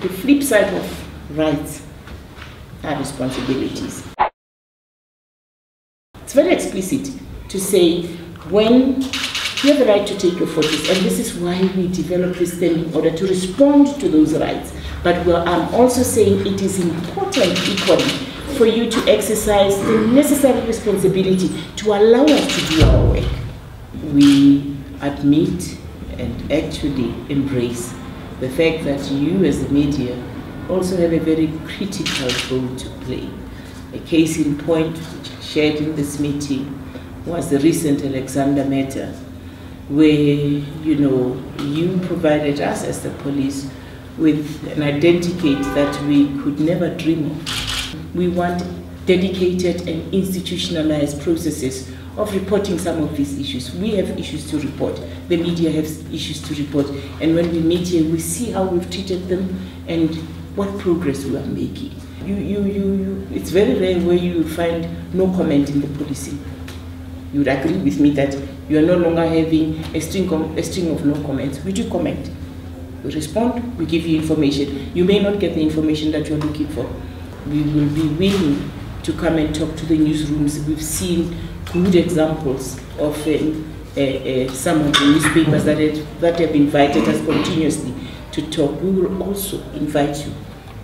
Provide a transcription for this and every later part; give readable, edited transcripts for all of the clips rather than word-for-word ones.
The flip side of rights are responsibilities. It's very explicit to say when you have the right to take your photos, and this is why we develop this standing order to respond to those rights. But I'm also saying it is important equally for you to exercise the necessary responsibility to allow us to do our work. We admit and actually embrace the fact that you as the media also have a very critical role to play. A case in point which I shared in this meeting was the recent Alexander matter, where you provided us as the police with an identikit that we could never dream of. We want dedicated and institutionalized processes of reporting some of these issues. We have issues to report, the media has issues to report, and when we meet here, we see how we've treated them and what progress we are making. It's very rare where you find no comment in the policing. You would agree with me that you are no longer having a string of no comments. We do comment. We respond, we give you information. You may not get the information that you're looking for. We will be willing to come and talk to the newsrooms. We've seen good examples of some of the newspapers that have invited us continuously to talk. We will also invite you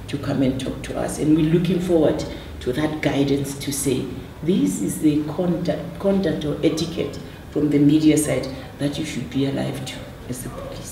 to come and talk to us, and we're looking forward to that guidance to say, this is the conduct or etiquette from the media side that you should be alive to as the police.